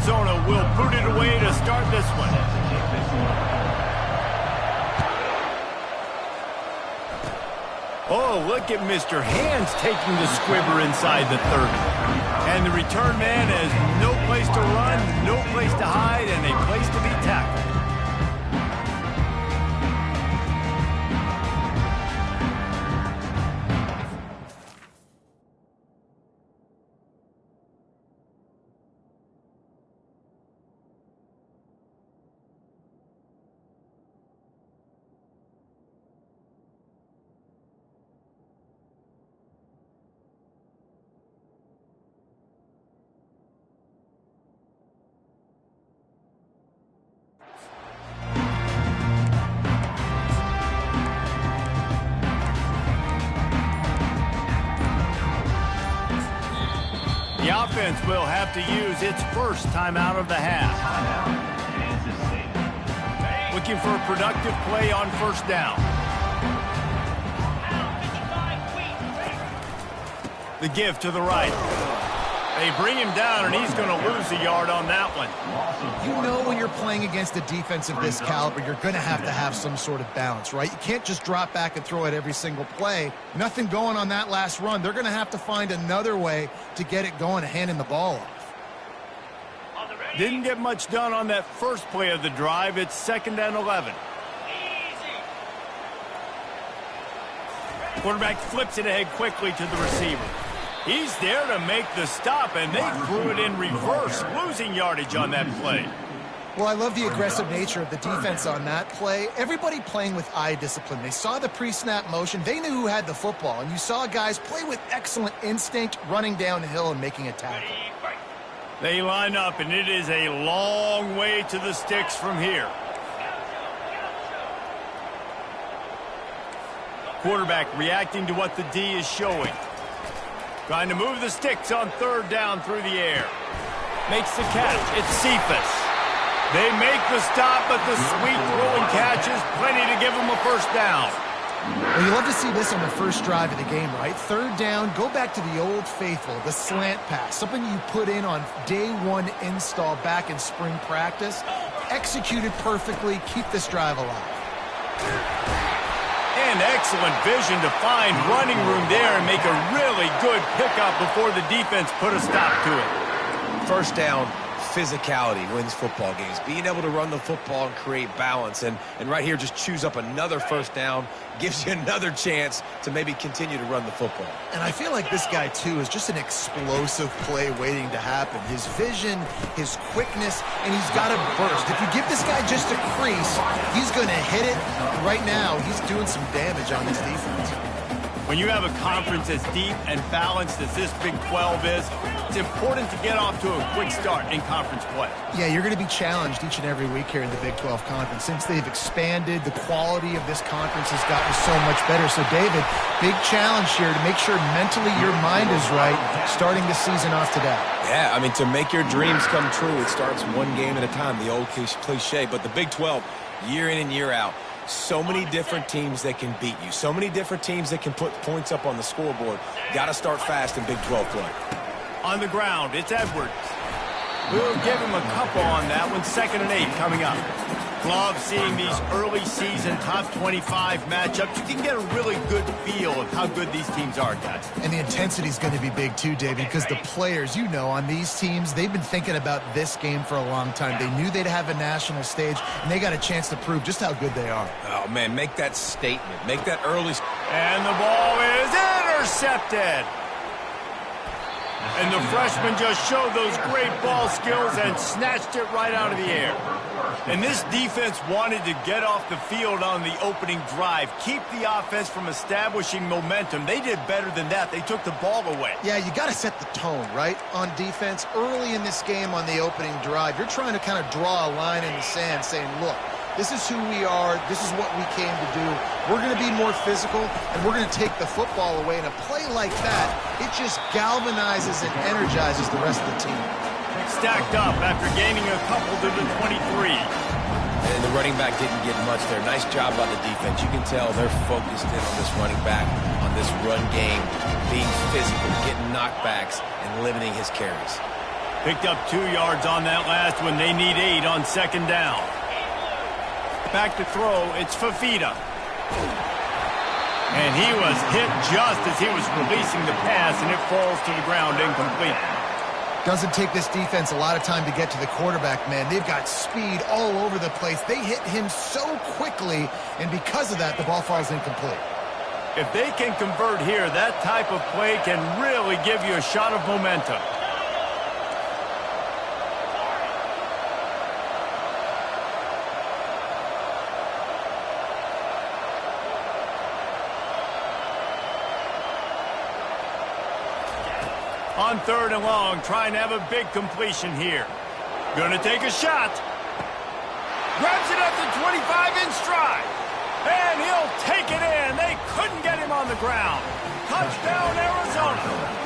Arizona will boot it away to start this one. Oh, look at Mr. Hands taking the squibber inside the 30. And the return man has no place to run, no place to hide, and a place to be tackled. The offense will have to use its first timeout of the half. Looking for a productive play on first down. The give to the right. They bring him down, and he's going to lose a yard on that one. You know when you're playing against a defense of this caliber, you're going to have some sort of balance, right? You can't just drop back and throw it every single play. Nothing going on that last run. They're going to have to find another way to get it going, handing the ball off. Didn't get much done on that first play of the drive. It's 2nd and 11. Quarterback flips it ahead quickly to the receiver. He's there to make the stop, and they threw it in reverse, losing yardage on that play. Well, I love the aggressive nature of the defense on that play. Everybody playing with eye discipline. They saw the pre-snap motion. They knew who had the football, and you saw guys play with excellent instinct, running downhill and making a tackle. They line up, and it is a long way to the sticks from here. Quarterback reacting to what the D is showing. Trying to move the sticks on 3rd down through the air. Makes the catch. It's Cephas. They make the stop, but the sweet throwing catch is plenty to give them a first down. Well, you love to see this on the first drive of the game, right? 3rd down, go back to the old faithful, the slant pass, something you put in on day one install back in spring practice. Executed perfectly, keep this drive alive. And excellent vision to find running room there and make a really good pickup before the defense put a stop to it. First down, physicality wins football games. Being able to run the football and create balance. And right here, just choose up another first down, gives you another chance to maybe continue to run the football. And I feel like this guy, too, is just an explosive play waiting to happen. His vision, his quickness, and he's got a burst. If you give this guy just a crease, he's going to hit it. Right now, he's doing some damage on this defense. When you have a conference as deep and balanced as this Big 12 is, it's important to get off to a quick start in conference play. Yeah, you're going to be challenged each and every week here in the Big 12 Conference. Since they've expanded, the quality of this conference has gotten so much better. So, David, big challenge here to make sure mentally your mind is right starting the season off today. Yeah, I mean, to make your dreams come true, it starts one game at a time, the old cliche. But the Big 12, year in and year out, so many different teams that can beat you. So many different teams that can put points up on the scoreboard. Got to start fast in Big 12 play. On the ground, it's Edwards. We'll give him a couple on that one. 2nd and 8 coming up. Love seeing these early season top 25 matchups. You can get a really good feel of how good these teams are, guys. And the intensity is going to be big too, David, because the players, you know, on these teams, they've been thinking about this game for a long time. They knew they'd have a national stage, and they got a chance to prove just how good they are. Oh, man, make that statement. Make that early. And the ball is intercepted. And the freshman just showed those great ball skills and snatched it right out of the air. And this defense wanted to get off the field on the opening drive, keep the offense from establishing momentum. They did better than that. They took the ball away. Yeah, you got to set the tone, right, on defense. Early in this game on the opening drive, you're trying to kind of draw a line in the sand saying, look, this is who we are. This is what we came to do. We're going to be more physical, and we're going to take the football away. And a play like that, it just galvanizes and energizes the rest of the team. Stacked up after gaining a couple to the 23. And the running back didn't get much there. Nice job by the defense. You can tell they're focused in on this running back, on this run game, being physical, getting knockbacks, and limiting his carries. Picked up 2 yards on that last one. They need 8 on second down. Back to throw. It's Fafita. And he was hit just as he was releasing the pass, and it falls to the ground incomplete. Doesn't take this defense a lot of time to get to the quarterback, man. They've got speed all over the place. They hit him so quickly, and because of that, the ball falls incomplete. If they can convert here, that type of play can really give you a shot of momentum. On third and long, trying to have a big completion here. Gonna take a shot. Grabs it at the 25 in stride. And he'll take it in. They couldn't get him on the ground. Touchdown, Arizona.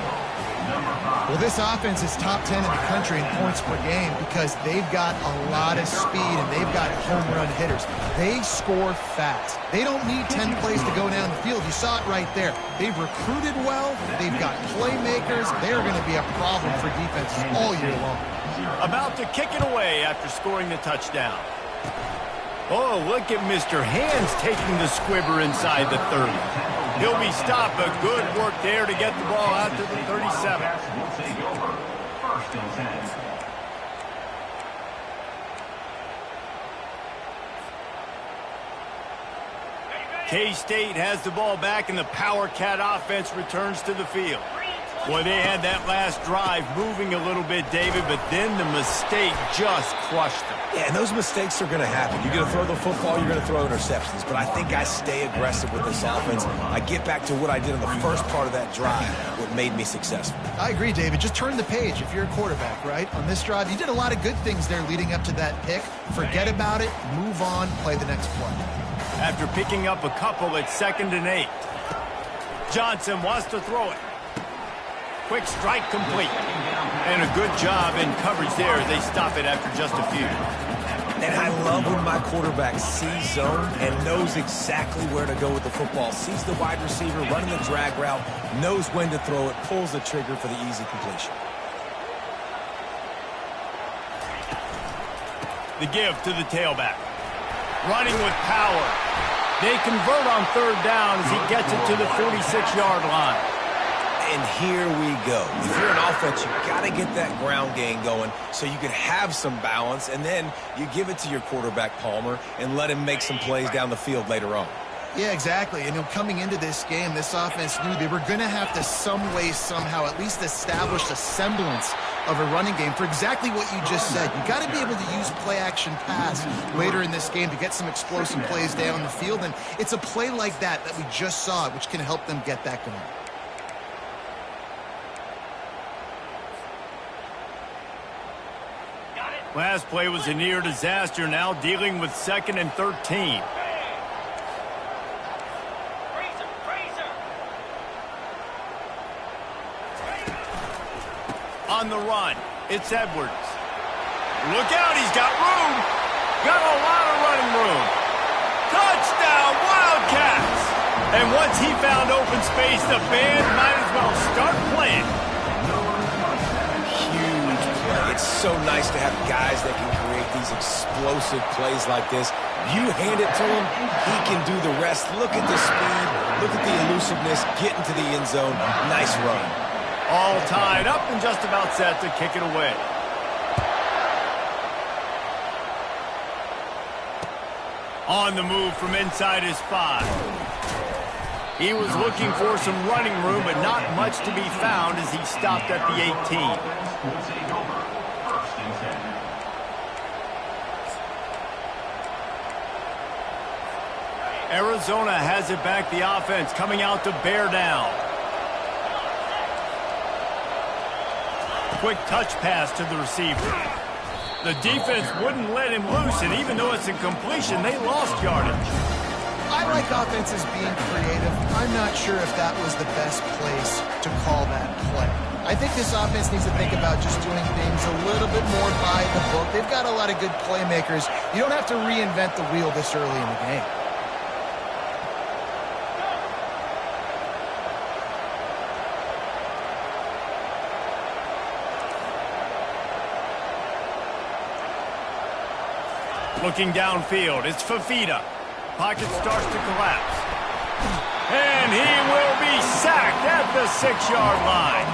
Well, this offense is top 10 in the country in points per game because they've got a lot of speed and they've got home run hitters. They score fast. They don't need 10 plays to go down the field. You saw it right there. They've recruited well. They've got playmakers. They're going to be a problem for defenses all year long. About to kick it away after scoring the touchdown. Oh, look at Mr. Hands taking the squibber inside the 30. He'll be stopped, but good work there to get the ball out to the 37. K-State has the ball back, and the Power Cat offense returns to the field. Boy, they had that last drive moving a little bit, David, but then the mistake just crushed them. Yeah, and those mistakes are going to happen. You're going to throw the football, you're going to throw interceptions. But I think I stay aggressive with this offense. I get back to what I did in the first part of that drive, what made me successful. I agree, David. Just turn the page if you're a quarterback, right? On this drive, you did a lot of good things there leading up to that pick. Forget about it, move on, play the next play. After picking up a couple, it's 2nd and 8. Johnson wants to throw it. Quick strike complete. And a good job in coverage there. They stop it after just a few. And I love when my quarterback sees zone and knows exactly where to go with the football. Sees the wide receiver running the drag route, knows when to throw it, pulls the trigger for the easy completion. The give to the tailback. Running with power. They convert on third down as he gets it to the 46-yard line. And here we go. If you're an offense, you got to get that ground game going so you can have some balance, and then you give it to your quarterback, Palmer, and let him make some plays down the field later on. Yeah, exactly. And coming into this game, this offense knew they were going to have to some way, somehow, at least establish a semblance of a running game for exactly what you just said. You got to be able to use play-action pass later in this game to get some explosive plays down the field, and it's a play like that we just saw, which can help them get that going. Last play was a near disaster, now dealing with 2nd and 13. On the run, it's Edwards. Look out, he's got room. Got a lot of running room. Touchdown, Wildcats! And once he found open space, the band might as well start playing. Huge play. It's so nice to have guys that can create these explosive plays like this. You hand it to him, he can do the rest. Look at the speed. Look at the elusiveness. Getting to the end zone. Nice run. All tied up and just about set to kick it away. On the move from inside his 5. He was looking for some running room, but not much to be found as he stopped at the 18. Arizona has it back, the offense coming out to bear down. Quick touch pass to the receiver. The defense wouldn't let him loose, and even though it's a completion, they lost yardage. I like offenses being creative. I'm not sure if that was the best place to call that play. I think this offense needs to think about just doing things a little bit more by the book. They've got a lot of good playmakers. You don't have to reinvent the wheel this early in the game. Looking downfield, it's Fafita. Pocket starts to collapse. And he will be sacked at the 6-yard line.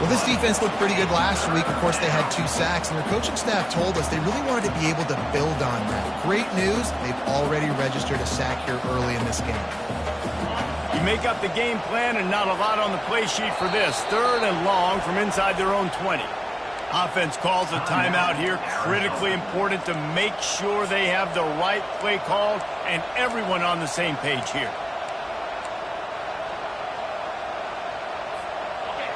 Well, this defense looked pretty good last week. Of course, they had 2 sacks, and their coaching staff told us they really wanted to be able to build on that. Great news, they've already registered a sack here early in this game. You make up the game plan and not a lot on the play sheet for this. 3rd and long from inside their own 20. Offense calls a timeout here. Critically important to make sure they have the right play called and everyone on the same page here.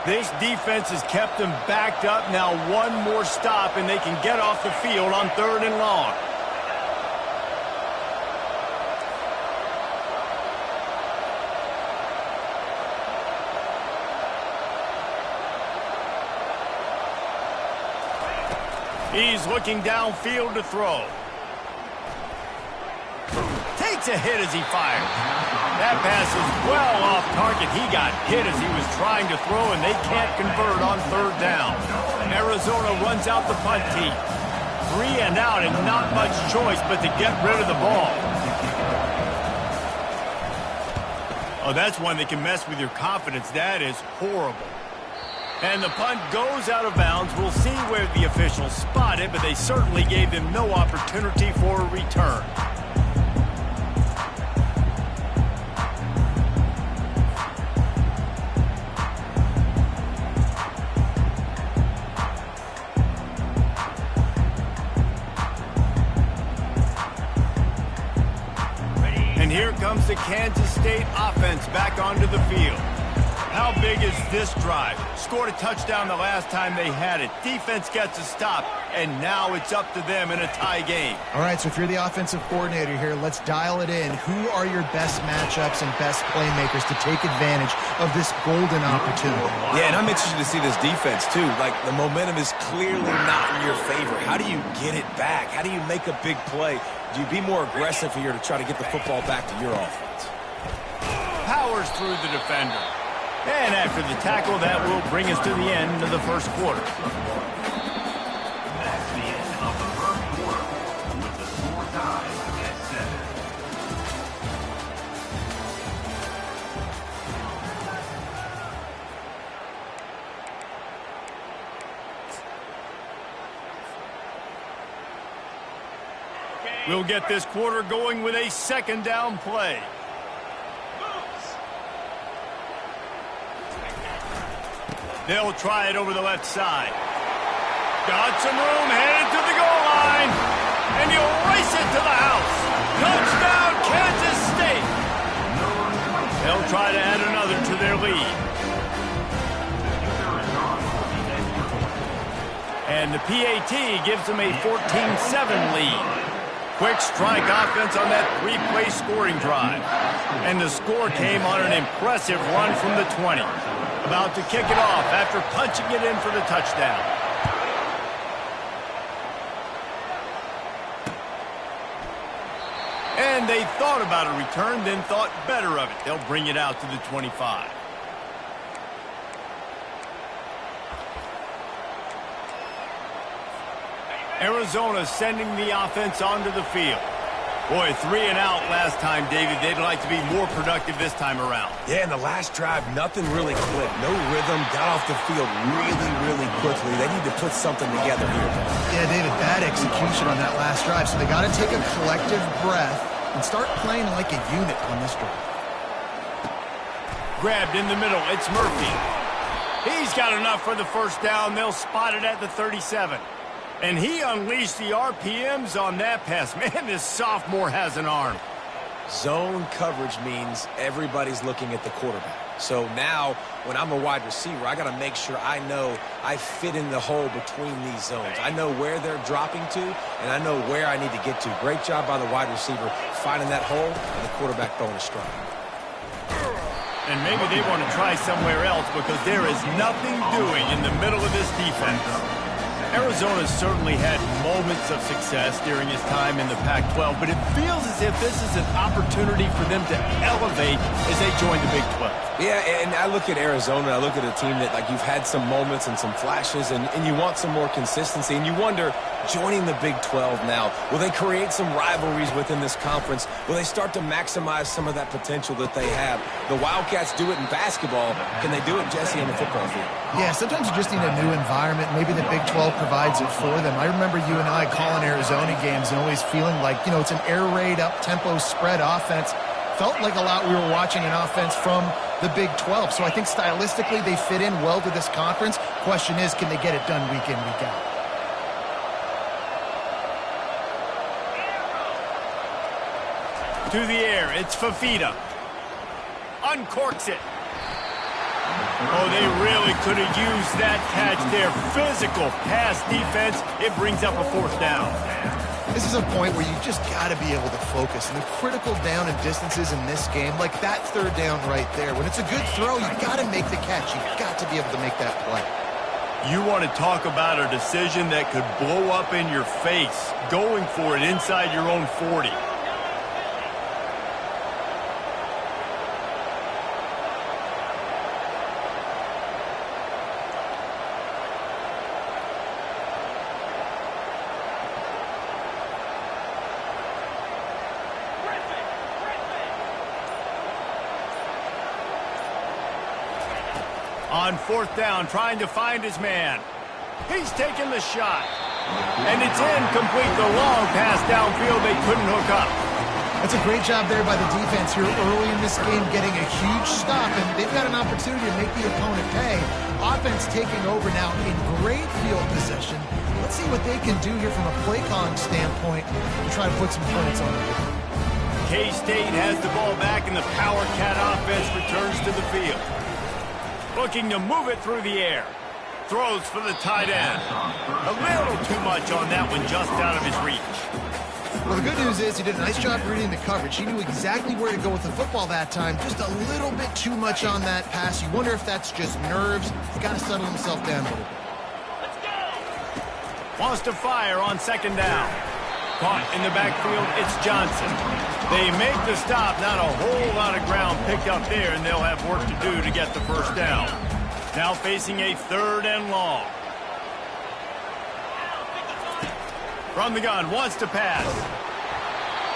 This defense has kept them backed up. Now one more stop and they can get off the field on 3rd and long. He's looking downfield to throw. Takes a hit as he fires. That pass is well off target. He got hit as he was trying to throw, and they can't convert on 3rd down. Arizona runs out the punt team. 3 and out, and not much choice but to get rid of the ball. Oh, that's one that can mess with your confidence. That is horrible. And the punt goes out of bounds. We'll see where the officials spot it, but they certainly gave them no opportunity for a return. And here comes the Kansas State offense back onto the field. How big is this drive? Scored a touchdown the last time they had it. Defense gets a stop, and now it's up to them in a tie game. All right, so if you're the offensive coordinator here, let's dial it in. Who are your best matchups and best playmakers to take advantage of this golden opportunity? Yeah, and I'm interested to see this defense, too. Like, the momentum is clearly not in your favor. How do you get it back? How do you make a big play? Do you be more aggressive here to try to get the football back to your offense? Powers through the defender. And after the tackle, that will bring us to the end of the first quarter. That's the end of the first quarter with the score tied at 7. We'll get this quarter going with a 2nd down play. They'll try it over the left side. Got some room, headed to the goal line. And he'll race it to the house. Touchdown, Kansas State. They'll try to add another to their lead. And the PAT gives them a 14-7 lead. Quick strike offense on that 3-play scoring drive. And the score came on an impressive run from the 20. About to kick it off after punching it in for the touchdown. And they thought about a return, then thought better of it. They'll bring it out to the 25. Arizona sending the offense onto the field. Boy, 3 and out last time, David. They'd like to be more productive this time around. Yeah, in the last drive, nothing really clicked. No rhythm, got off the field really quickly. They need to put something together here. Yeah, David, bad execution on that last drive, so they got to take a collective breath and start playing like a unit on this drive. Grabbed in the middle, it's Murphy. He's got enough for the first down. They'll spot it at the 37. And he unleashed the RPMs on that pass. Man, this sophomore has an arm. Zone coverage means everybody's looking at the quarterback. So now, when I'm a wide receiver, I got to make sure I know I fit in the hole between these zones. I know where they're dropping to, and I know where I need to get to. Great job by the wide receiver finding that hole, and the quarterback throwing a strike. And maybe they want to try somewhere else because there is nothing doing in the middle of this defense. Arizona certainly had moments of success during his time in the Pac-12, but it feels as if this is an opportunity for them to elevate as they join the Big 12. Yeah, and I look at Arizona, I look at a team that, like, you've had some moments and some flashes, and you want some more consistency, and you wonder, joining the Big 12 now, will they create some rivalries within this conference? Will they start to maximize some of that potential that they have? The Wildcats do it in basketball. Can they do it, Jesse, on the football field? Yeah, sometimes you just need a new environment. Maybe the Big 12 provides it for them. I remember you and I calling Arizona games and always feeling like, you know, it's an air raid, up-tempo spread offense. Felt like a lot we were watching an offense from the Big 12. So I think stylistically they fit in well to this conference. Question is, can they get it done week in, week out? To the air, it's Fafita. Uncorks it. Oh, they really could have used that catch there. Physical pass defense. It brings up a fourth down. This is a point where you just got to be able to focus. And the critical down and distances in this game, like that third down right there, when it's a good throw, you got to make the catch. You've got to be able to make that play. You want to talk about a decision that could blow up in your face, going for it inside your own 40. On fourth down, trying to find his man. He's taking the shot. And it's incomplete. The long pass downfield, they couldn't hook up. That's a great job there by the defense here early in this game, getting a huge stop, and they've got an opportunity to make the opponent pay. Offense taking over now in great field possession. Let's see what they can do here from a play calling standpoint and try to put some points on the board. K-State has the ball back, and the Power Cat offense returns to the field. Looking to move it through the air. Throws for the tight end. A little too much on that one, just out of his reach. Well, the good news is he did a nice job reading the coverage. He knew exactly where to go with the football that time. Just a little bit too much on that pass. You wonder if that's just nerves. He's got to settle himself down a little bit. Let's go! Wants to fire on second down. Caught in the backfield, it's Johnson. They make the stop, not a whole lot of ground picked up there, and they'll have work to do to get the first down. Now facing a third and long. From the gun, wants to pass.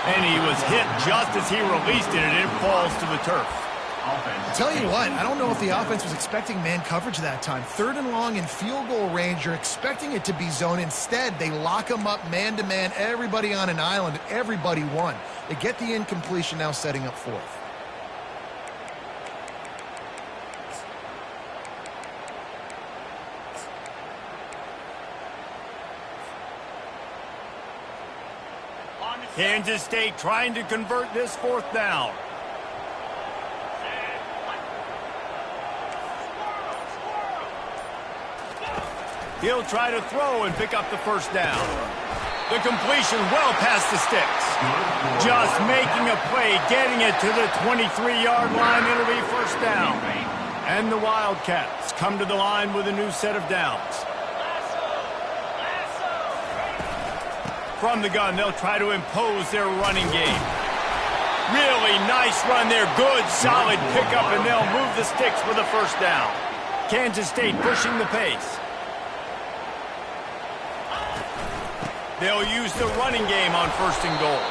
And he was hit just as he released it, and it falls to the turf. I'll tell you what, I don't know if the offense was expecting man coverage that time. Third and long in field goal range, you're expecting it to be zone. Instead, they lock them up man-to-man, everybody on an island, and everybody won. They get the incompletion, now setting up fourth. Kansas State trying to convert this fourth down. He'll try to throw and pick up the first down. The completion well past the sticks. Just making a play, getting it to the 23-yard line. It'll be first down. And the Wildcats come to the line with a new set of downs. From the gun, they'll try to impose their running game. Really nice run there. Good, solid pickup, and they'll move the sticks for the first down. Kansas State pushing the pace. They'll use the running game on first and goal.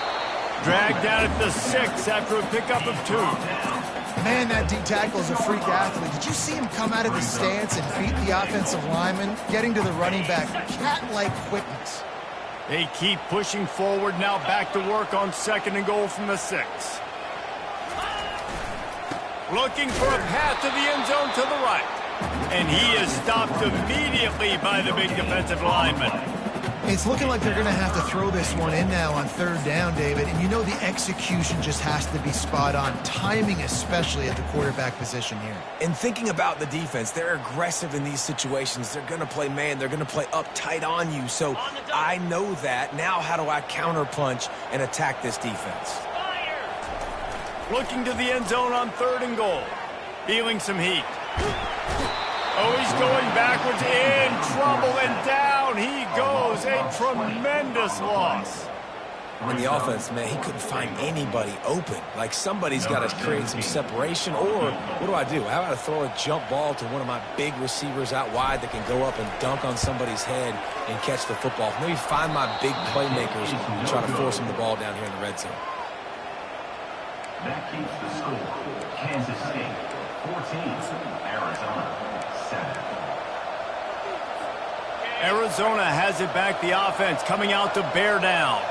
Dragged down at the 6 after a pickup of 2. Man, that D-tackle is a freak athlete. Did you see him come out of the stance and beat the offensive lineman, getting to the running back? Cat-like quickness. They keep pushing forward, now back to work on second and goal from the 6. Looking for a path to the end zone to the right. And he is stopped immediately by the big defensive lineman. It's looking like they're going to have to throw this one in now on third down, David. And you know the execution just has to be spot on. Timing especially at the quarterback position here. And thinking about the defense, they're aggressive in these situations. They're going to play man. They're going to play up tight on you. So I know that. Now how do I counterpunch and attack this defense? Looking to the end zone on third and goal. Feeling some heat. Oh, he's going backwards, in trouble and down. down he goes. A tremendous loss. In the offense, man, he couldn't find anybody open. Like, somebody's got to create some separation, or what do? How about I throw a jump ball to one of my big receivers out wide that can go up and dunk on somebody's head and catch the football? Maybe find my big playmakers and try to force them the ball down here in the red zone. That keeps the score. Kansas State 14, Arizona 7. Arizona has it back. The offense coming out to bear down.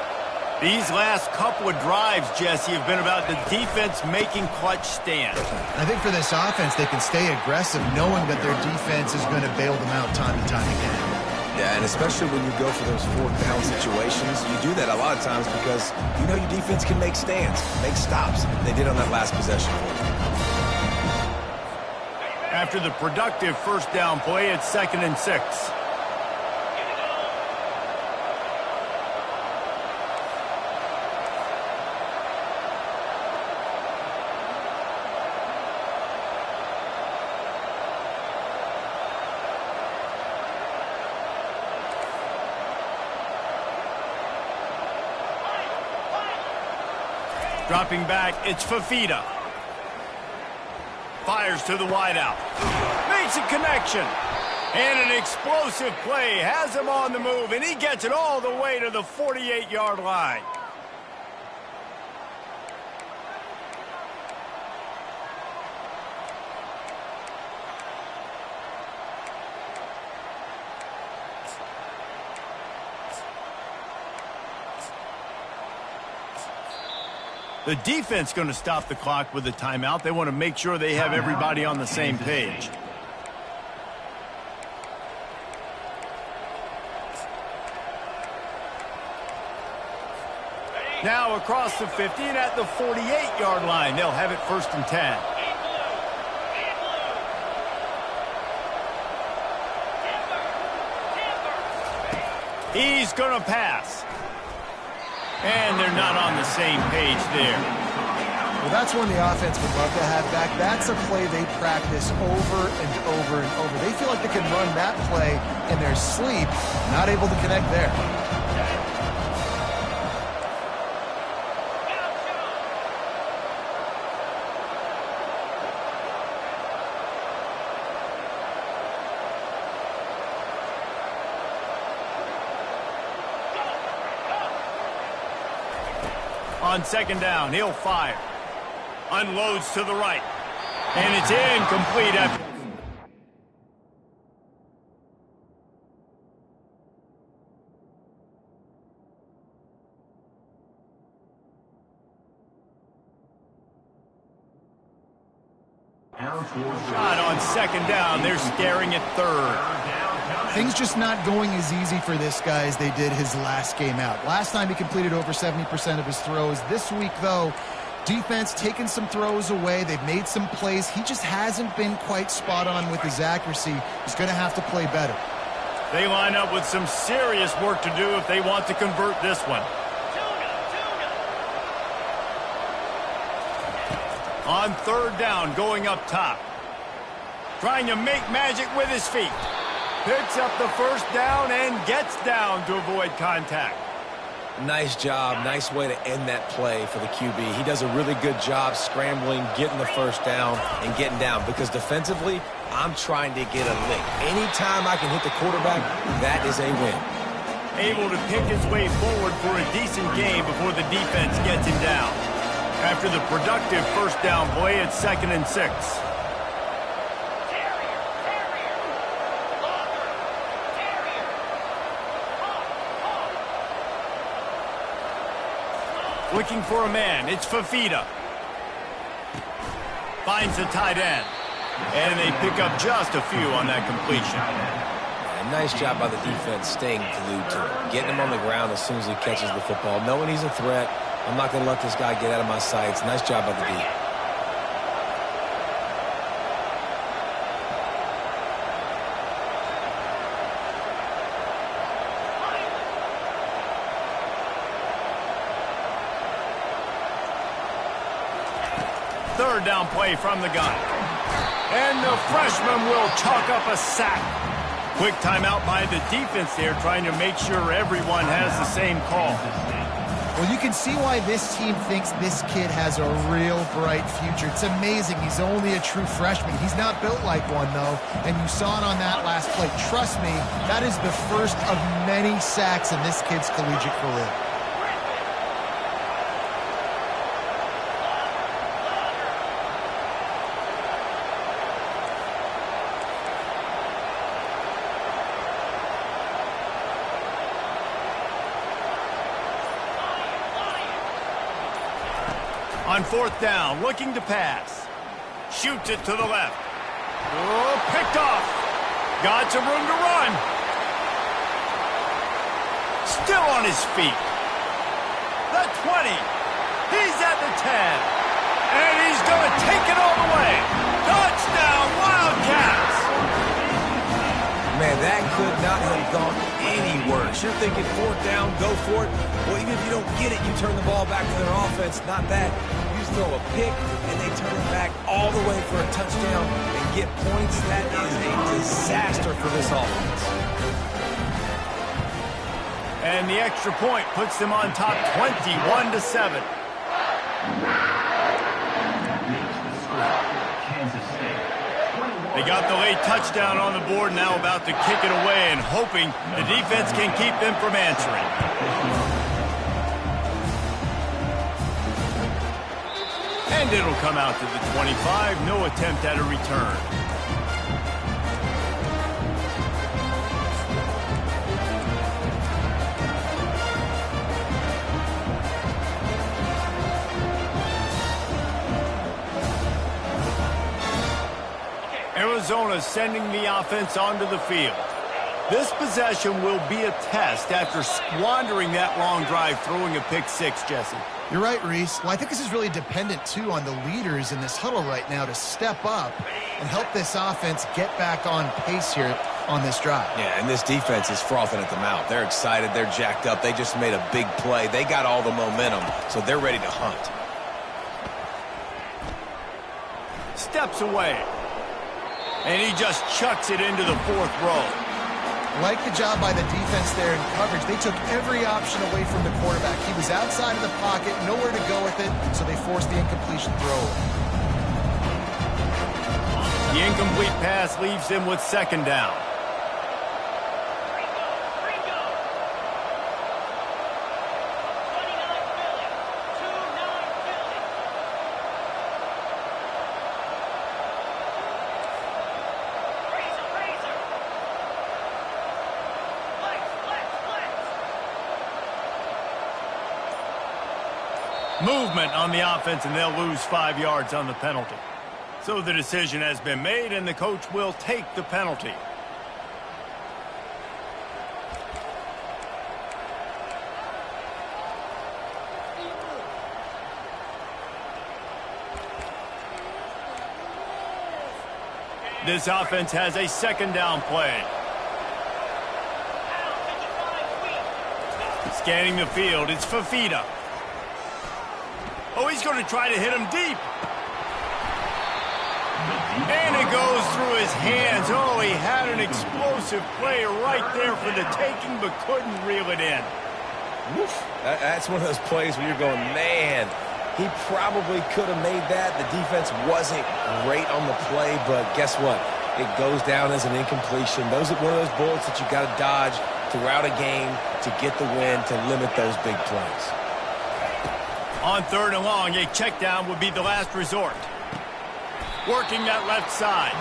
These last couple of drives, Jesse, have been about the defense making clutch stands. I think for this offense, they can stay aggressive knowing that their defense is going to bail them out time and time again. Yeah, and especially when you go for those fourth down situations, you do that a lot of times because you know your defense can make stands, make stops. They did on that last possession. After the productive first down play, it's 2nd and 6. Dropping back, it's Fafita. Fires to the wideout. Makes a connection. And an explosive play. Has him on the move, and he gets it all the way to the 48-yard line. The defense going to stop the clock with a timeout. They want to make sure they have everybody on the same page. Now across the 50 and at the 48-yard line. They'll have it 1st and 10. He's going to pass. And they're not on the same page there. Well, that's one the offense would love to have back. That's a play they practice over and over and over. They feel like they can run that play in their sleep, not able to connect there. On 2nd down, he'll fire. Unloads to the right. And it's incomplete after. Shot on 2nd down. They're staring at 3rd. Things just not going as easy for this guy as they did his last game out. Last time he completed over 70% of his throws. This week, though, defense taking some throws away. They've made some plays. He just hasn't been quite spot on with his accuracy. He's going to have to play better. They line up with some serious work to do if they want to convert this one. On 3rd down, going up top. Trying to make magic with his feet. Picks up the 1st down and gets down to avoid contact. Nice job. Nice way to end that play for the QB. He does a really good job scrambling, getting the 1st down, and getting down. Because defensively, I'm trying to get a lick. Anytime I can hit the quarterback, that is a win. Able to pick his way forward for a decent game before the defense gets him down. After the productive 1st down play, it's 2nd and 6. Looking for a man. It's Fafita. Finds the tight end. And they pick up just a few on that completion. And nice job by the defense staying glued to him. Getting him on the ground as soon as he catches the football. Knowing he's a threat. I'm not going to let this guy get out of my sights. Nice job by the D. Third down play from the gun. And the freshman will chalk up a sack. Quick timeout by the defense there, trying to make sure everyone has the same call. Well, you can see why this team thinks this kid has a real bright future. It's amazing. He's only a true freshman. He's not built like one, though, and you saw it on that last play. Trust me, that is the first of many sacks in this kid's collegiate career. On fourth down, looking to pass. Shoots it to the left. Oh, picked off. Got some room to run. Still on his feet. The 20. He's at the 10. And he's going to take it all the way. Touchdown, Wildcats. Man, that could not have gone any worse. You're thinking fourth down, go for it. Well, even if you don't get it, you turn the ball back to their offense. Not that. You just throw a pick, and they turn it back all the way for a touchdown and get points. That is a disaster for this offense. And the extra point puts them on top 21-7. They got the late touchdown on the board, now about to kick it away and hoping the defense can keep them from answering. And it'll come out to the 25, no attempt at a return. Arizona sending the offense onto the field. This possession will be a test after squandering that long drive, throwing a pick six, Jesse. You're right, Reese. Well, I think this is really dependent, too, on the leaders in this huddle right now to step up and help this offense get back on pace here on this drive. Yeah, and this defense is frothing at the mouth. They're excited. They're jacked up. They just made a big play. They got all the momentum, so they're ready to hunt. Steps away. And he just chucks it into the fourth row. Like the job by the defense there in coverage. They took every option away from the quarterback. He was outside of the pocket, nowhere to go with it, so they forced the incompletion throw. The incomplete pass leaves him with second down. Movement on the offense, and they'll lose 5 yards on the penalty. So the decision has been made, and the coach will take the penalty. This offense has a second down play. Scanning the field, it's Fafita. Oh, he's going to try to hit him deep. And it goes through his hands. Oh, he had an explosive play right there for the taking, but couldn't reel it in. Woof. That's one of those plays where you're going, man, he probably could have made that. The defense wasn't great on the play, but guess what? It goes down as an incompletion. Those are one of those bullets that you got to dodge throughout a game to get the win, to limit those big plays. On third and long, a check down would be the last resort. Working that left side.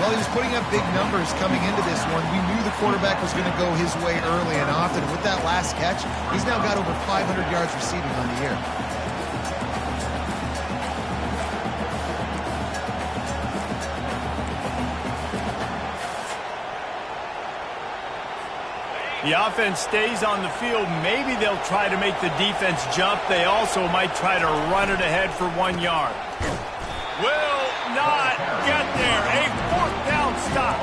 Well, he was putting up big numbers coming into this one. We knew the quarterback was going to go his way early and often. With that last catch, he's now got over 500 yards receiving on the year. The offense stays on the field. Maybe they'll try to make the defense jump. They also might try to run it ahead for 1 yard. Will not get there. A fourth down stop.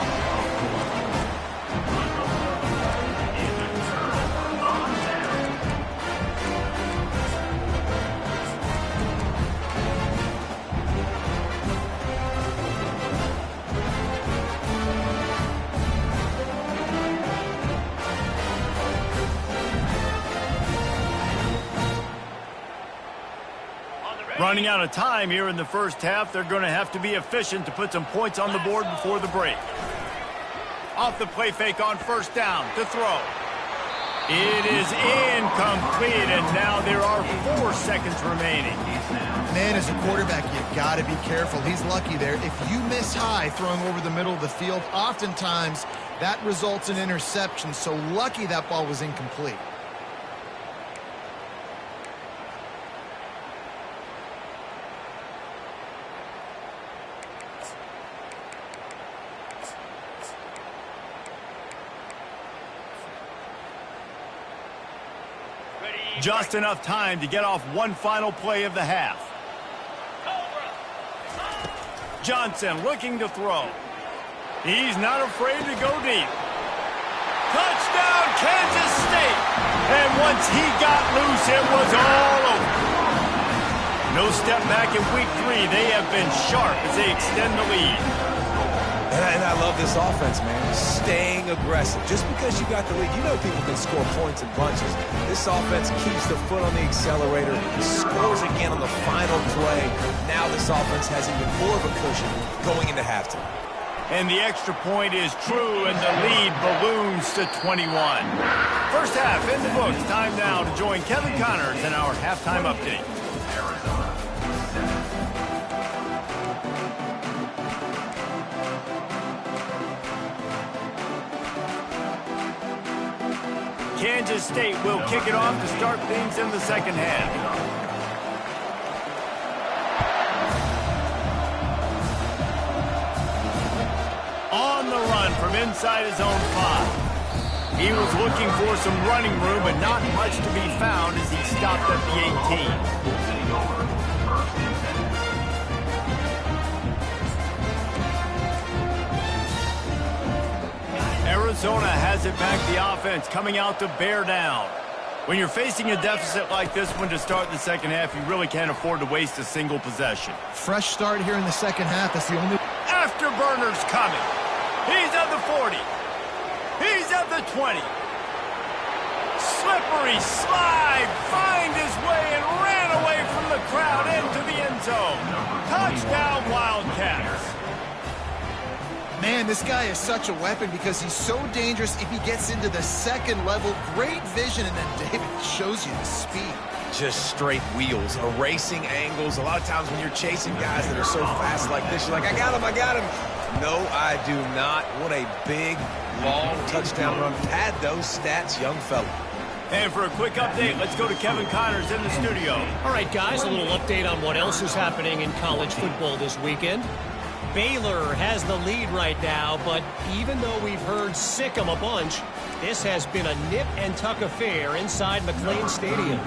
Running out of time here in the first half, they're going to have to be efficient to put some points on the board before the break. Off the play fake on first down to throw. It is incomplete, and now there are 4 seconds remaining. Man, as a quarterback, you've got to be careful. He's lucky there. If you miss high throwing over the middle of the field, oftentimes that results in interception. So lucky that ball was incomplete. Just enough time to get off one final play of the half. Johnson looking to throw. He's not afraid to go deep. Touchdown, Kansas State! And once he got loose, it was all over. No step back in week 3. They have been sharp as they extend the lead. And I love this offense, man. Staying aggressive. Just because you got the lead, you know people can score points in bunches. This offense keeps the foot on the accelerator, scores again on the final play. Now this offense has even more of a cushion going into halftime. And the extra point is true, and the lead balloons to 21. First half in the books. Time now to join Kevin Connors in our halftime update. Kansas State will kick it off to start things in the second half. On the run from inside his own 5. He was looking for some running room, but not much to be found as he stopped at the 18. Arizona has it back, the offense coming out to bear down. When you're facing a deficit like this one to start the second half, you really can't afford to waste a single possession. Fresh start here in the second half. That's the only... Afterburner's coming. He's at the 40. He's at the 20. Slippery slide, find his way and ran away from the crowd into the end zone. Touchdown, Wildcats. Man, this guy is such a weapon because he's so dangerous if he gets into the second level. Great vision, and then David shows you the speed. Just straight wheels, erasing angles. A lot of times when you're chasing guys that are so fast like this, you're like, I got him, I got him. No, I do not. What a big, long touchdown run. Pad those stats, young fella. And for a quick update, let's go to Kevin Connors in the studio. All right, guys, a little update on what else is happening in college football this weekend. Baylor has the lead right now, but even though we've heard sick 'em a bunch, this has been a nip-and-tuck affair inside McLean Stadium.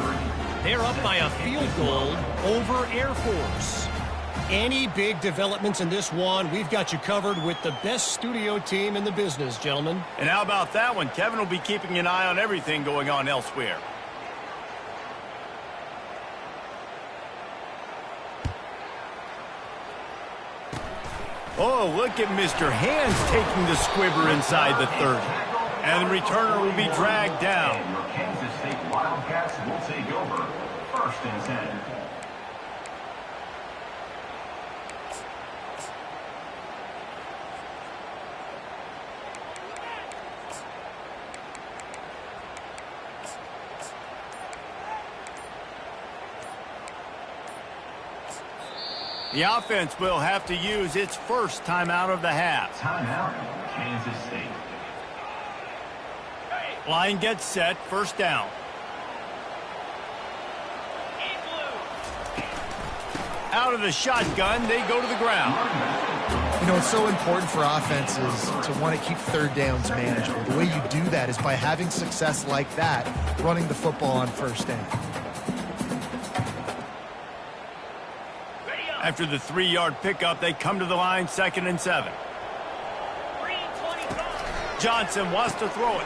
They're up by a field goal over Air Force. Any big developments in this one, we've got you covered with the best studio team in the business, gentlemen. And how about that one? Kevin will be keeping an eye on everything going on elsewhere. Oh, look at Mr. Hands taking the squibber inside the 30. And the returner will be dragged down. Your Kansas State Wildcats will take over. 1st and 10. The offense will have to use its first timeout of the half. Timeout, Kansas State. Line gets set, first down. Out of the shotgun, they go to the ground. You know, it's so important for offenses to want to keep third downs manageable. The way you do that is by having success like that, running the football on first down. After the 3-yard pickup, they come to the line, 2nd and 7. Johnson wants to throw it.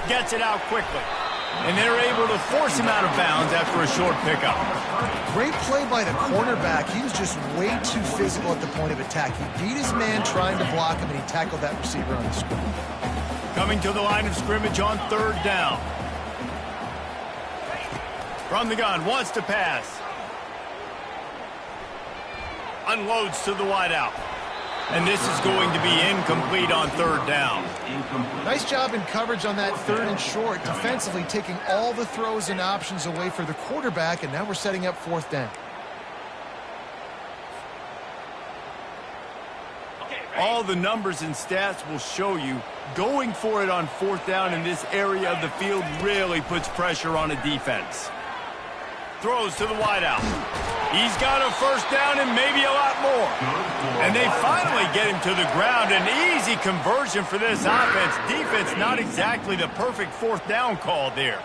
Gets it out quickly. And they're able to force him out of bounds after a short pickup. Great play by the cornerback. He was just way too physical at the point of attack. He beat his man trying to block him, and he tackled that receiver on the screen. Coming to the line of scrimmage on 3rd down. From the gun, wants to pass. Unloads to the wideout. And this is going to be incomplete on third down. Nice job in coverage on that third and short, defensively taking all the throws and options away for the quarterback, and now we're setting up fourth down. All the numbers and stats will show you going for it on fourth down in this area of the field really puts pressure on a defense. Throws to the wideout. He's got a first down and maybe a lot more. And they finally get him to the ground. An easy conversion for this offense. Defense not exactly the perfect fourth down call there.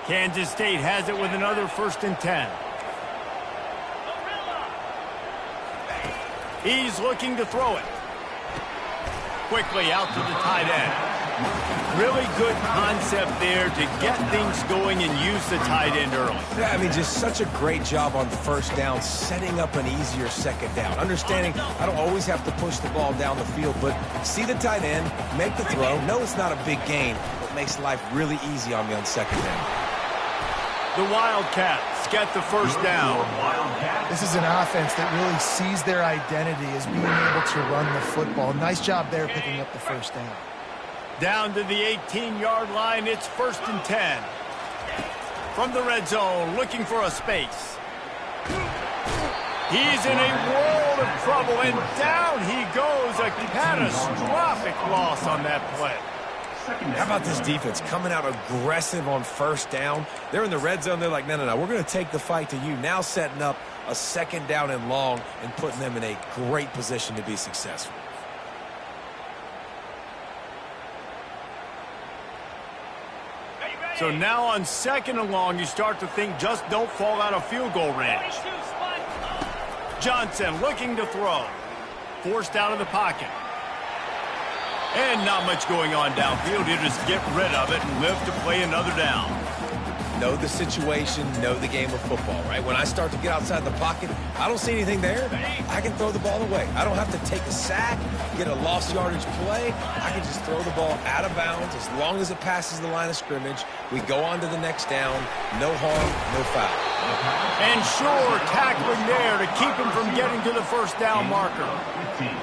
Kansas State has it with another 1st and 10. He's looking to throw it. Quickly out to the tight end. Really good concept there to get things going and use the tight end early. Yeah, I mean, just such a great job on first down, setting up an easier second down. Understanding I don't always have to push the ball down the field, but see the tight end, make the throw. No, it's not a big gain, but makes life really easy on me on second down. The Wildcats get the first down. This is an offense that really sees their identity as being able to run the football. Nice job there picking up the first down. Down to the 18-yard line, it's 1st and 10. From the red zone, looking for a space. He's in a world of trouble, and down he goes. A catastrophic loss on that play. How about this defense coming out aggressive on first down? They're in the red zone. They're like, no, we're going to take the fight to you. Now setting up a second down and long and putting them in a great position to be successful. So now on 2nd and long, you start to think just don't fall out of field goal range. Johnson looking to throw. Forced out of the pocket. And not much going on downfield. You just get rid of it and live to play another down. Know the situation, know the game of football, right? When I start to get outside the pocket, I don't see anything there. I can throw the ball away. I don't have to take a sack, get a lost yardage play. I can just throw the ball out of bounds as long as it passes the line of scrimmage. We go on to the next down. No harm, no foul. And sure, tackling there to keep him from getting to the first down marker.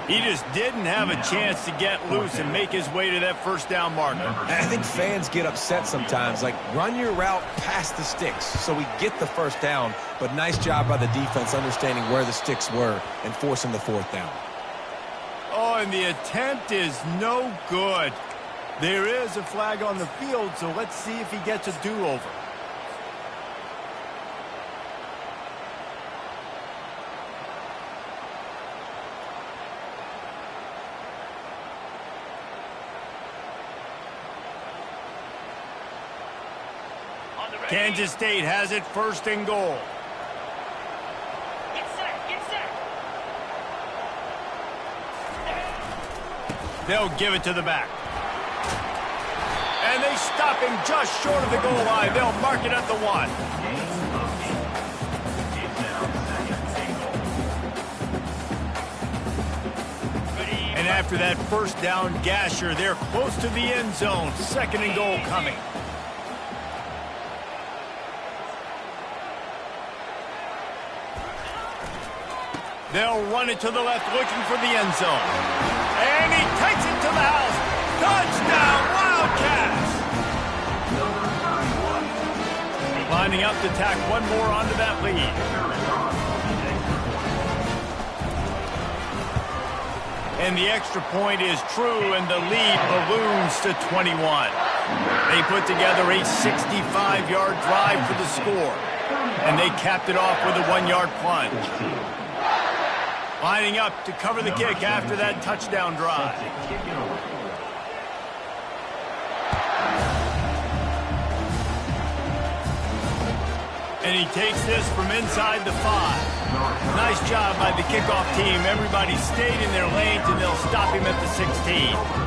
He just didn't have a chance to get loose and make his way to that first down marker. I think fans get upset sometimes, like run your route past the sticks so we get the first down, but nice job by the defense understanding where the sticks were and forcing the fourth down. Oh, and the attempt is no good. There is a flag on the field, so let's see if he gets a do-over. Kansas State has it 1st and goal. Get set. They'll give it to the back. And they stop him just short of the goal line. They'll mark it at the 1. And after that first down gasher, they're close to the end zone. 2nd and goal coming. They'll run it to the left, looking for the end zone. And he takes it to the house. Touchdown, Wildcats! Lining up to tack one more onto that lead. And the extra point is true, and the lead balloons to 21. They put together a 65-yard drive for the score. And they capped it off with a 1-yard plunge. Lining up to cover the kick after that touchdown drive. And he takes this from inside the 5. Nice job by the kickoff team. Everybody stayed in their lanes, and they'll stop him at the 16.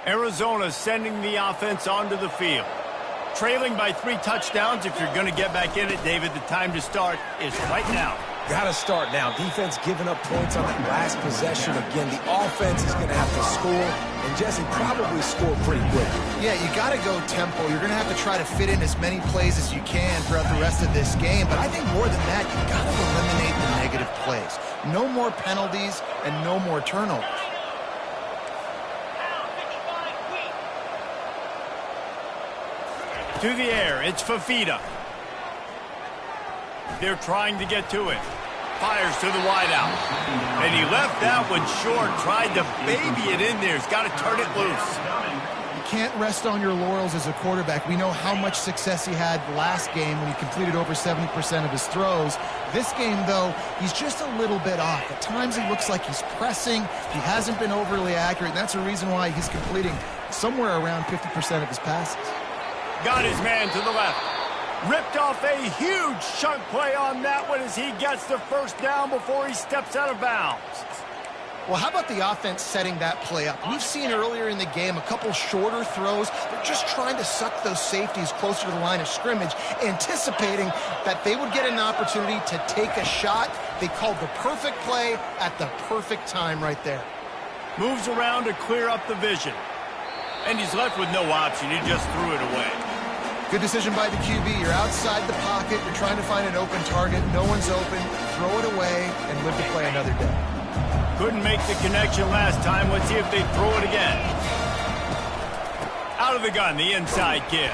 Arizona sending the offense onto the field. Trailing by 3 touchdowns, if you're going to get back in it, David, the time to start is right now. Got to start now. Defense giving up points on that last possession. Again, the offense is going to have to score, and Jesse probably score pretty quick. Yeah, you got to go tempo. You're going to have to try to fit in as many plays as you can throughout the rest of this game. But I think more than that, you got to eliminate the negative plays. No more penalties and no more turnovers. To the air, it's Fafita. They're trying to get to it. Fires to the wideout. And he left that one short, tried to baby it in there. He's got to turn it loose. You can't rest on your laurels as a quarterback. We know how much success he had last game when he completed over 70% of his throws. This game, though, he's just a little bit off. At times he looks like he's pressing. He hasn't been overly accurate, and that's the reason why he's completing somewhere around 50% of his passes. Got his man to the left. Ripped off a huge chunk play on that one as he gets the first down before he steps out of bounds. Well, how about the offense setting that play up? We've seen earlier in the game a couple shorter throws. They're just trying to suck those safeties closer to the line of scrimmage, anticipating that they would get an opportunity to take a shot. They called the perfect play at the perfect time right there. Moves around to clear up the vision. And he's left with no option. He just threw it away. Good decision by the QB. You're outside the pocket. You're trying to find an open target. No one's open. Throw it away and live to play another day. Couldn't make the connection last time. Let's see if they throw it again. Out of the gun, the inside kid.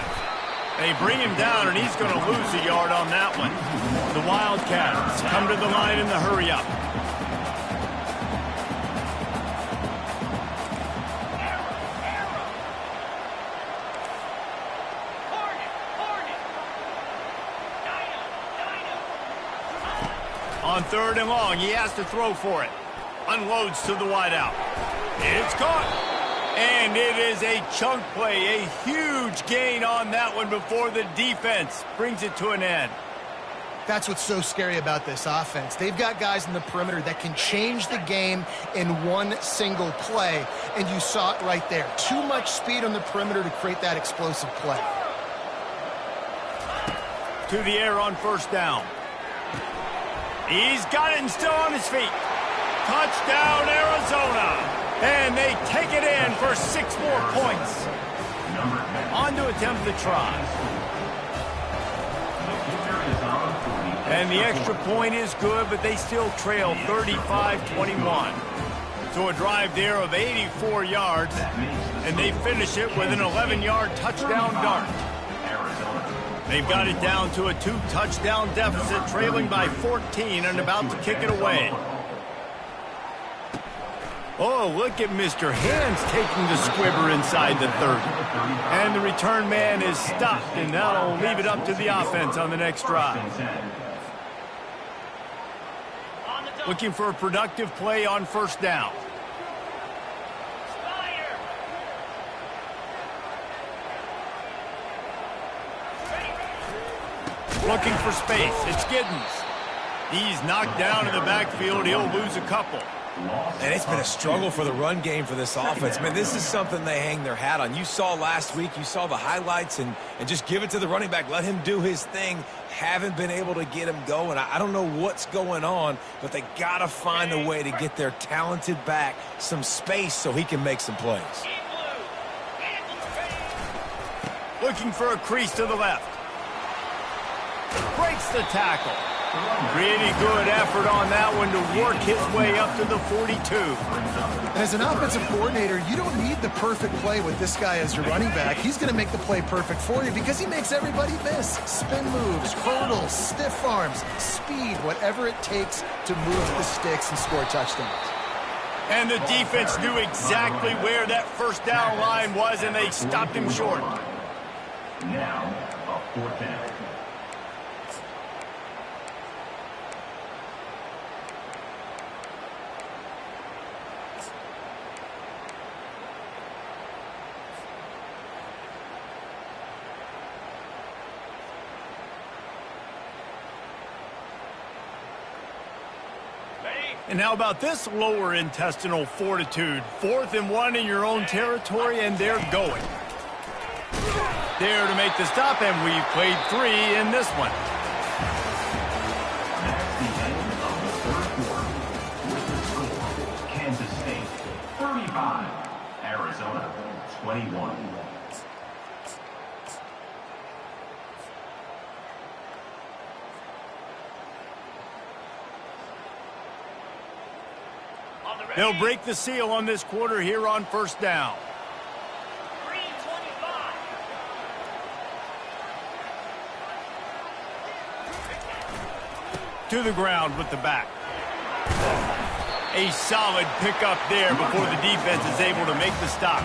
They bring him down, and he's going to lose a yard on that one. The Wildcats come to the line in the hurry-up. On 3rd and long, he has to throw for it. Unloads to the wideout. It's caught. And it is a chunk play, a huge gain on that one before the defense brings it to an end. That's what's so scary about this offense. They've got guys in the perimeter that can change the game in one single play, and you saw it right there. Too much speed on the perimeter to create that explosive play. To the air on 1st down. He's got it and still on his feet. Touchdown, Arizona. And they take it in for 6 more points. On to attempt the try. And the extra point is good, but they still trail 35-21. So a drive there of 84 yards, and they finish it with an 11-yard touchdown dart. They've got it down to a 2-touchdown deficit, trailing by 14 and about to kick it away. Oh, look at Mr. Hands taking the squibber inside the 30. And the return man is stopped, and that'll leave it up to the offense on the next drive. Looking for a productive play on 1st down. Looking for space. It's Giddens. He's knocked down in the backfield. He'll lose a couple. And it's been a struggle for the run game for this offense. Man, this is something they hang their hat on. You saw last week, you saw the highlights, and just give it to the running back. Let him do his thing. Haven't been able to get him going. I don't know what's going on, but they got to find a way to get their talented back some space so he can make some plays. Looking for a crease to the left. Breaks the tackle. Pretty good effort on that one to work his way up to the 42. And as an offensive coordinator, you don't need the perfect play with this guy as your running back. He's going to make the play perfect for you because he makes everybody miss. Spin moves, hurdles, stiff arms, speed, whatever it takes to move the sticks and score touchdowns. And the defense knew exactly where that 1st down line was, and they stopped him short. Now, a 4th down. And how about this lower intestinal fortitude? 4th and 1 in your own territory, and they're going. there to make the stop, and we've played 3 in this one. That's the end of the third quarter. With the score, Kansas State 35, Arizona 21. They'll break the seal on this quarter here on first down. To the ground with the back. A solid pickup there before the defense is able to make the stop.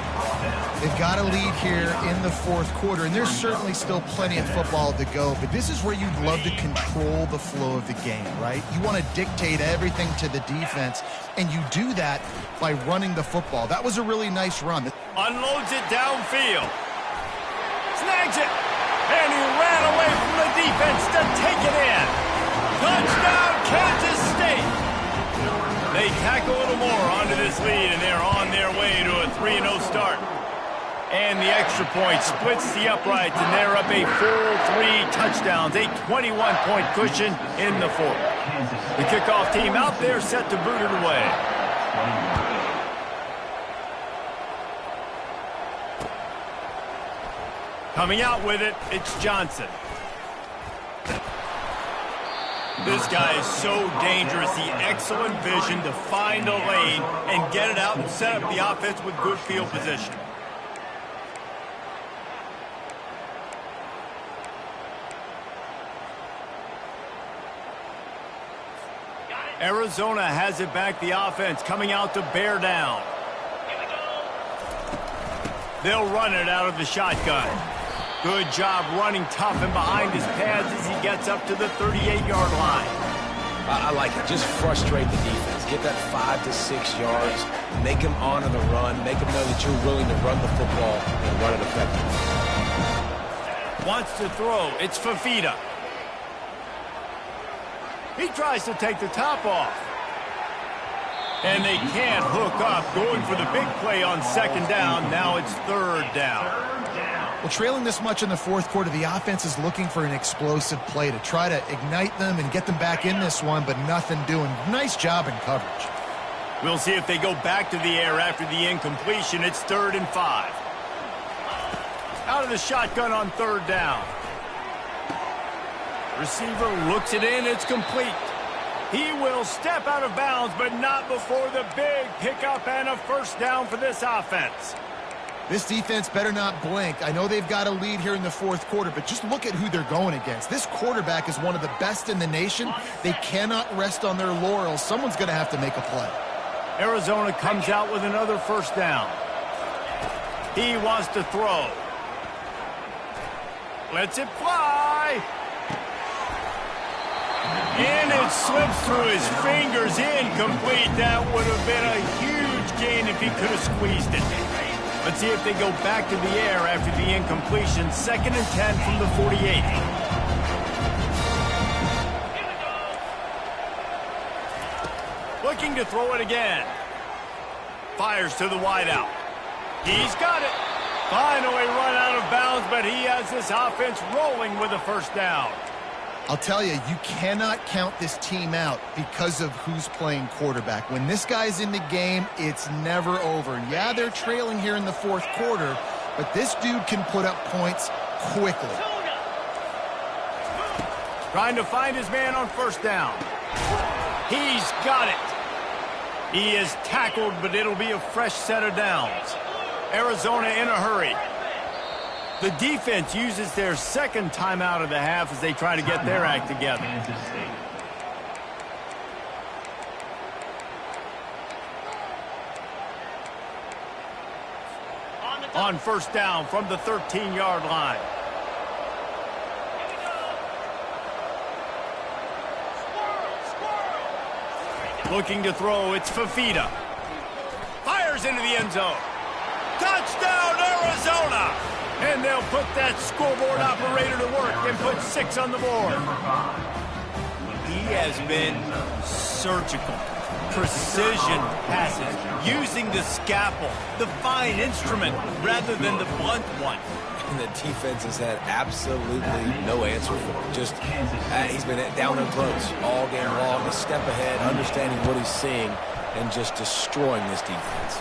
They've got a lead here in the fourth quarter, and there's certainly still plenty of football to go, but this is where you'd love to control the flow of the game, right? You want to dictate everything to the defense, and you do that by running the football. That was a really nice run. Unloads it downfield. Snags it. And he ran away from the defense to take it in. Touchdown, Kansas State. They tack a little more onto this lead, and they're on their way to a 3-0 start. And the extra point splits the uprights, and they're up a full 3 touchdowns, a 21-point cushion in the fourth. The kickoff team out there set to boot it away. Coming out with it, it's Johnson. This guy is so dangerous. The excellent vision to find a lane and get it out and set up the offense with good field position. Arizona has it back, the offense coming out to bear down. They'll run it out of the shotgun. Good job running tough and behind his pads as he gets up to the 38-yard line. I like it. Just frustrate the defense. Get that 5 to 6 yards. Make them honor the run. Make them know that you're willing to run the football and run it effectively. Wants to throw. It's Fafita. He tries to take the top off. And they can't hook up. Going for the big play on second down. Now it's third down. Well, trailing this much in the fourth quarter, the offense is looking for an explosive play to try to ignite them and get them back in this one, but nothing doing. Nice job in coverage. We'll see if they go back to the air after the incompletion. It's 3rd and 5. Out of the shotgun on third down. Receiver looks it in. It's complete. He will step out of bounds, but not before the big pickup and a first down for this offense. This defense better not blink. I know they've got a lead here in the fourth quarter, but just look at who they're going against. This quarterback is one of the best in the nation. They cannot rest on their laurels. Someone's going to have to make a play. Arizona comes out with another first down. He wants to throw. Lets it fly. And it slips through his fingers. Incomplete. That would have been a huge gain if he could have squeezed it. Let's see if they go back to the air after the incompletion. 2nd and 10 from the 48. Looking to throw it again. Fires to the wideout. He's got it. Finally run out of bounds, but he has this offense rolling with a first down. I'll tell you, you cannot count this team out because of who's playing quarterback. When this guy's in the game, it's never over. Yeah, they're trailing here in the fourth quarter, but this dude can put up points quickly. Trying to find his man on first down. He's got it. He is tackled, but it'll be a fresh set of downs. Arizona in a hurry. The defense uses their second timeout of the half as they try to get their act together. On first down from the 13-yard line. Looking to throw, it's Fafita. Fires into the end zone. Touchdown, Arizona! And they'll put that scoreboard operator to work and put 6 on the board. He has been surgical. precision passes, using the scalpel, the fine instrument, rather than the blunt one. And the defense has had absolutely no answer for him. Just, he's been down and close all game long, a step ahead, understanding what he's seeing, and just destroying this defense.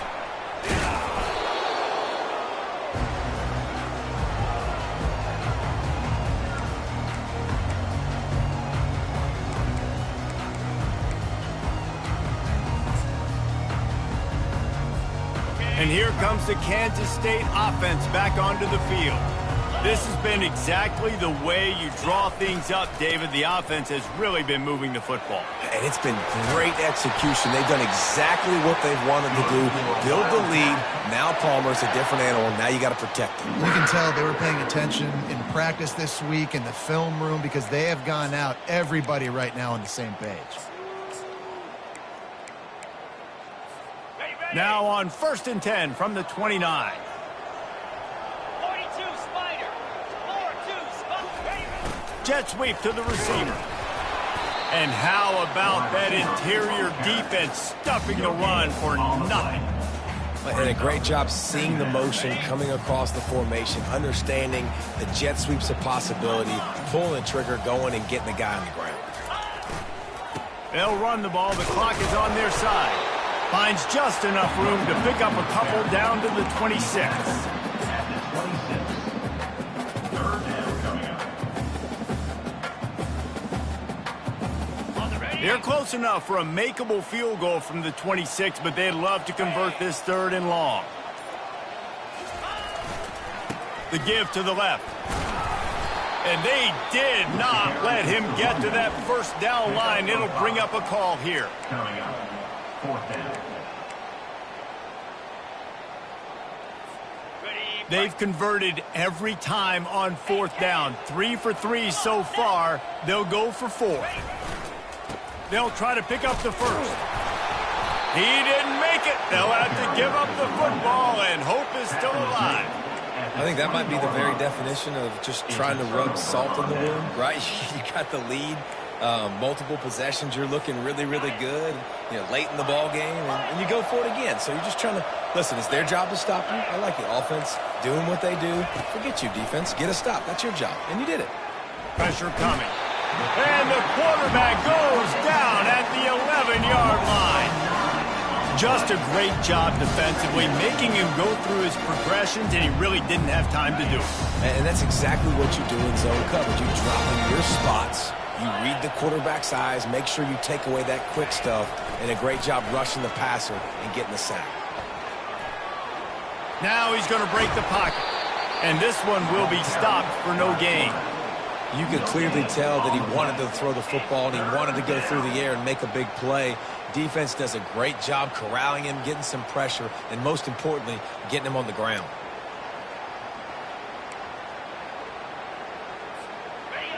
And here comes the Kansas State offense back onto the field. This has been exactly the way you draw things up, David. The offense has really been moving the football. And it's been great execution. They've done exactly what they've wanted to do. Build the lead. Now Palmer's a different animal. Now you got to protect him. You can tell they were paying attention in practice this week in the film room because they have gone out, everybody right now on the same page. Now on 1st and 10 from the 29. 42 Spider. 4-2 Spider. Jet sweep to the receiver. And how about that interior defense stuffing the run for nothing? And a great job seeing the motion coming across the formation, understanding the jet sweep's a possibility, pulling the trigger, going and getting the guy on the ground. They'll run the ball. The clock is on their side. Finds just enough room to pick up a couple down to the 26. At the 26. Third down coming up. They're close enough for a makeable field goal from the 26, but they'd love to convert this 3rd and long. The give to the left. And they did not let him get to that 1st down line. It'll bring up a call here. Coming up. 4th down. They've converted every time on 4th down. 3 for 3 so far. They'll go for 4. They'll try to pick up the 1st. He didn't make it. They'll have to give up the football, and hope is still alive. I think that might be the very definition of just trying to rub salt in the wound, right? You got the lead. Multiple possessions, you're looking really, really good, late in the ball game, and you go for it again. So you're just trying to, listen, it's their job to stop you. I like it. Offense, doing what they do. Forget you, defense. Get a stop. That's your job, and you did it. Pressure coming. And the quarterback goes down at the 11-yard line. Just a great job defensively, making him go through his progressions, and he really didn't have time to do it. And that's exactly what you do in zone coverage. You drop in your spots. You read the quarterback's eyes, make sure you take away that quick stuff, and a great job rushing the passer and getting the sack. Now he's going to break the pocket, and this one will be stopped for no gain. You could clearly tell that he wanted to throw the football, and he wanted to go through the air and make a big play. Defense does a great job corralling him, getting some pressure, and most importantly, getting him on the ground.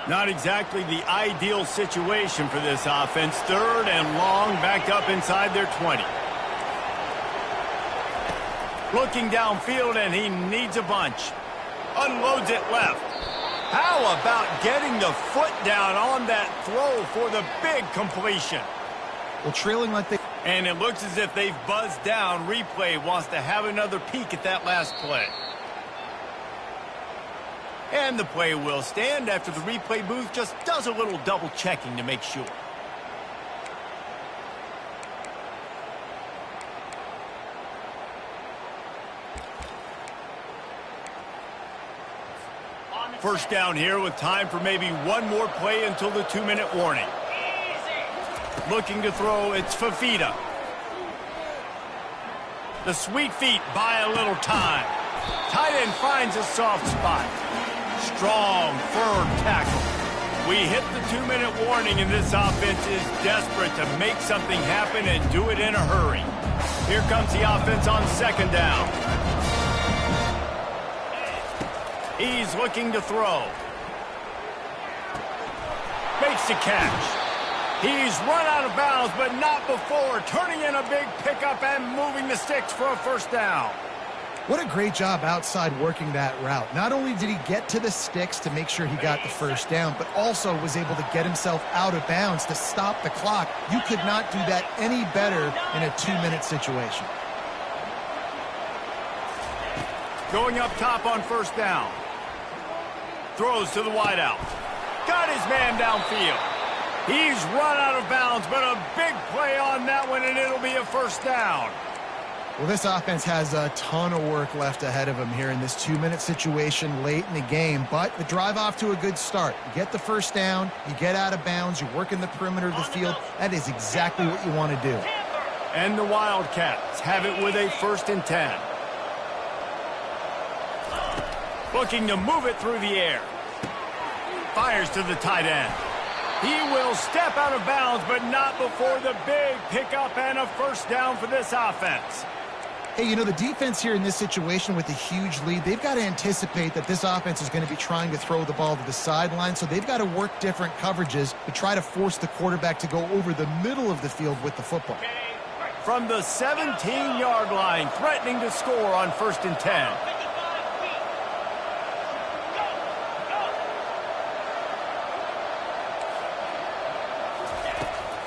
Not exactly the ideal situation for this offense. 3rd and long, back up inside their 20. Looking downfield, and he needs a bunch. Unloads it left. How about getting the foot down on that throw for the big completion? Well, trailing like they... And it looks as if they've buzzed down. Replay wants to have another peek at that last play. And the play will stand after the replay booth just does a little double checking to make sure. First down here with time for maybe one more play until the 2-minute warning. Looking to throw, it's Fafita. The sweet feet buy a little time. Tight end finds a soft spot. Strong, firm tackle. We hit the 2-minute warning, and this offense is desperate to make something happen and do it in a hurry. Here comes the offense on 2nd down. He's looking to throw. Makes the catch. He's run out of bounds, but not before turning in a big pickup and moving the sticks for a 1st down. What a great job outside working that route. Not only did he get to the sticks to make sure he got the first down, but also was able to get himself out of bounds to stop the clock. You could not do that any better in a 2-minute situation. Going up top on first down. Throws to the wideout. Got his man downfield. He's run out of bounds, but a big play on that one, and it'll be a first down. Well, this offense has a ton of work left ahead of them here in this 2-minute situation late in the game, but the drive off to a good start. You get the first down, you get out of bounds, you work in the perimeter of the field. That is exactly what you want to do. And the Wildcats have it with a 1st and 10. Looking to move it through the air. Fires to the tight end. He will step out of bounds, but not before the big pickup and a first down for this offense. Hey, you know, the defense here in this situation with a huge lead, they've got to anticipate that this offense is going to be trying to throw the ball to the sideline, so they've got to work different coverages to try to force the quarterback to go over the middle of the field with the football. From the 17-yard line, threatening to score on 1st and 10.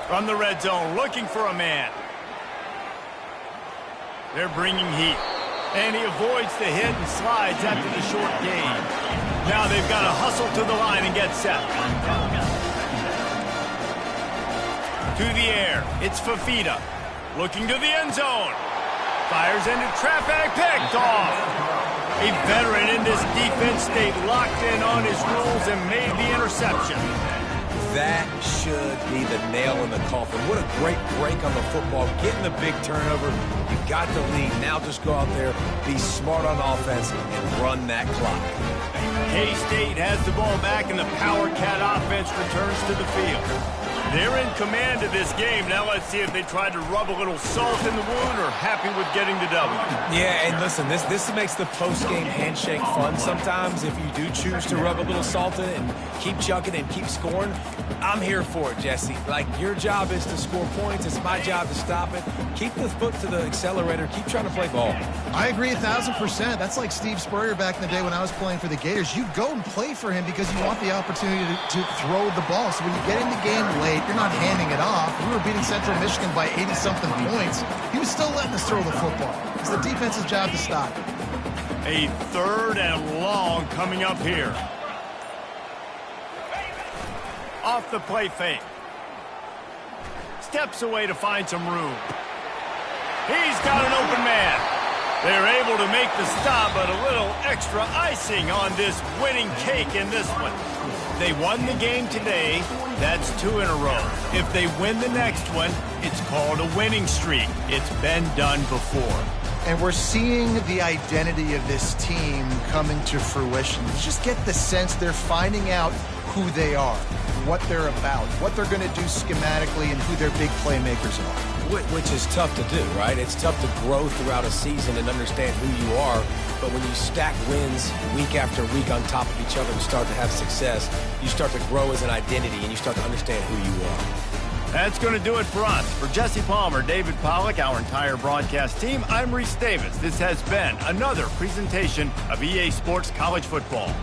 From the red zone, looking for a man. They're bringing heat. And he avoids the hit and slides after the short gain. Now they've got to hustle to the line and get set. To the air, it's Fafita. Looking to the end zone. Fires into trap bag, picked off. A veteran in this defense stayed locked in on his rules and made the interception. That should be the nail in the coffin. What a great break on the football. Getting the big turnover. You got the lead. Now just go out there, be smart on offense, and run that clock. K-State has the ball back, and the Power Cat offense returns to the field. They're in command of this game. Now let's see if they try to rub a little salt in the wound or happy with getting the W. Yeah, and listen, this makes the post-game handshake fun sometimes. If you do choose to rub a little salt in it and keep chucking and keep scoring, I'm here for it, Jesse. Like, your job is to score points. It's my job to stop it. Keep the foot to the accelerator. Keep trying to play ball. I agree 1,000%. That's like Steve Spurrier back in the day when I was playing for the Gators. You go and play for him because you want the opportunity to throw the ball. So when you get in the game late, you're not handing it off. We were beating Central Michigan by 80-something points. He was still letting us throw the football. It's the defense's job to stop it. A 3rd and long coming up here. Off the play fake. Steps away to find some room. He's got an open man. They're able to make the stop, but a little extra icing on this winning cake in this one. They won the game today. That's 2 in a row. If they win the next one, it's called a winning streak. It's been done before. And we're seeing the identity of this team coming to fruition. You just get the sense they're finding out who they are, what they're about, what they're going to do schematically, and who their big playmakers are. Which is tough to do, right? It's tough to grow throughout a season and understand who you are. But when you stack wins week after week on top of each other and start to have success, you start to grow as an identity and you start to understand who you are. That's going to do it for us. For Jesse Palmer, David Pollack, our entire broadcast team, I'm Reese Davis. This has been another presentation of EA Sports College Football.